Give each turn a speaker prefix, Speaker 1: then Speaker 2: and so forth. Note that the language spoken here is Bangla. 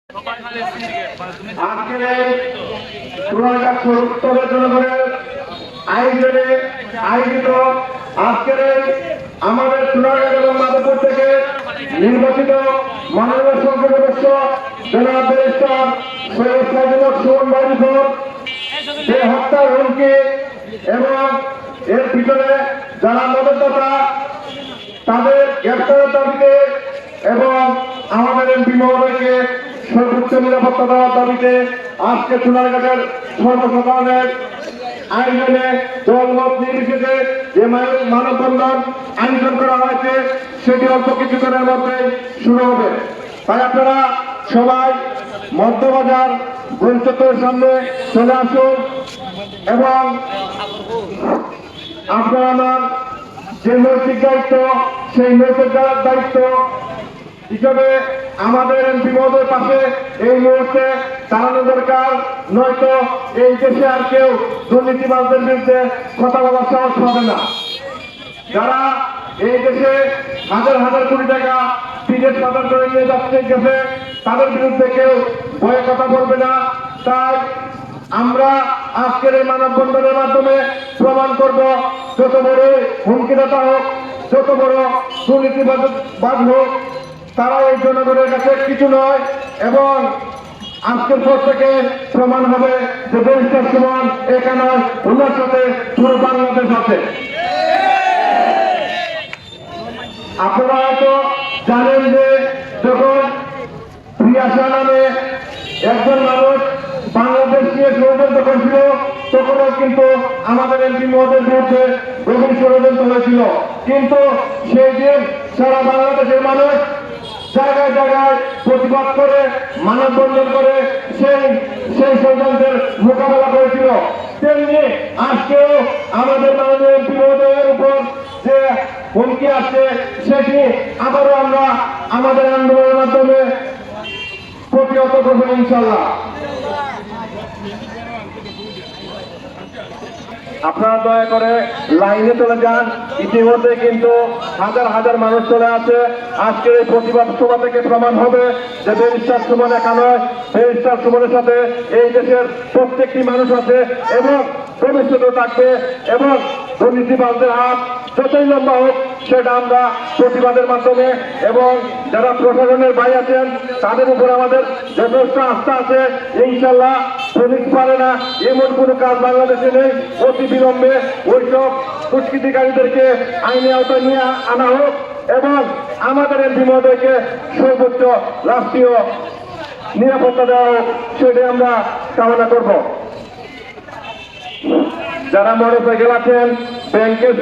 Speaker 1: আজকের সোনারগাঁ উত্তরের জনগণের আয়োজিত আজকের আমাদের সোনারগাঁ এবং মাধবপুর থেকে নির্বাচিত মাননীয় সংসদ সদস্য জনাব ব্যারিস্টার সৈয়দ সাইদুল সুমন বাড়িপুর যে হত্যার হুমকি এবং এর পিছনে যারা মদতদাতা তাদের গ্রেপ্তারের দাবিতে এবং আমাদের এমপি মহোদয়কে সর্বোচ্চ নিরাপত্তা দেওয়ার দাবিতে আজকে সোনারগাঁয়ের সর্বসাধারণের আয়োজনে দলমত নির্বিশেষে যে মানববন্ধন আয়োজন করা হয়েছে সেটি অল্প কিছুক্ষণের মধ্যে শুরু হবে। তাই আপনারা সবাই মধ্যবাজার গোলচত্বরের সামনে চলে আসুন এবং আপনারা আমার যে নৈতিক দায়িত্ব সেই নৈতিক দায়িত্ব হিসাবে আমাদের এমপি মহোদয়ের পাশে এই মুহূর্তে দাঁড়ানো দরকার, নয়তো এই দেশে আর কেউ দুর্নীতিবাজদের বিরুদ্ধে কথা বলার সাহস পাবে না। যারা এই দেশে হাজার হাজার কোটি টাকা বিদেশ পাচার করে নিয়ে যাচ্ছে গেছে তাদের বিরুদ্ধে কেউ ভয়ে কথা বলবে না। তাই আমরা আজকের এই মানববন্ধনের মাধ্যমে প্রমাণ করব, যত বড় হুমকিদাতা হোক, যত বড় দুর্নীতিবাজ হোক, তারা এই জনগণের কাছে কিছু নয়। এবং আজকের পর থেকে প্রমাণ হবে যে ব্যারিস্টার সুমন একা নয়, ওনার সাথে পুরো বাংলাদেশ আছে। আপনারা হয়তো জানেন যে যখন প্রিয়াশা নামে একজন মানুষ বাংলাদেশ নিয়ে ষড়যন্ত্র করেছিল তখনও কিন্তু আমাদের এমপি মহোদয়ের বিরুদ্ধে গভীর ষড়যন্ত্র হয়েছিল, কিন্তু সেই দিন সারা বাংলাদেশের মানুষ জায়গায় জায়গায় প্রতিবাদ করে মানববন্ধন করে সেই ষড়যন্ত্রের মোকাবেলা করেছিল। তেমনি আজকেও আমাদের মাননীয় এমপি মহোদয়ের উপর যে হুমকি আছে সেটি আবারও আমরা আমাদের আন্দোলনের মাধ্যমে প্রতিহত করবো ইনশাল্লাহ। আপনারা দয়া করে লাইনে চলে যান। ইতিমধ্যে কিন্তু হাজার হাজার মানুষ চলে আছে। আজকের এই প্রতিবাদ সভা থেকে প্রমাণ হবে যে ব্যারিস্টার সুমন একা নয়, ব্যারিস্টার সুমনের সাথে এই দেশের প্রত্যেকটি মানুষ আছে এবং ভবিষ্যতেও থাকবে। এবং দুর্নীতিবাজদের হাত যতই লম্বা হোক সেটা আমরা প্রতিবাদের মাধ্যমে এবং যারা প্রশাসনের ভাই আছেন তাদের উপর আমাদের যথেষ্ট আস্থা আছে। ইনশাল্লাহ পুলিশ পারে না এমন কোনো কাজ বাংলাদেশে নেই। অতি বিলম্বে ওইসব দুষ্কৃতিকারীদেরকে আইনের আওতায় নিয়ে আনা হোক এবং আমাদের এমপি মহোদয়কে সর্বোচ্চ রাষ্ট্রীয় নিরাপত্তা দেওয়া হোক, সেটাই আমরা কামনা করব। যারা মোটরসাইকেল আছেন ব্যাংকের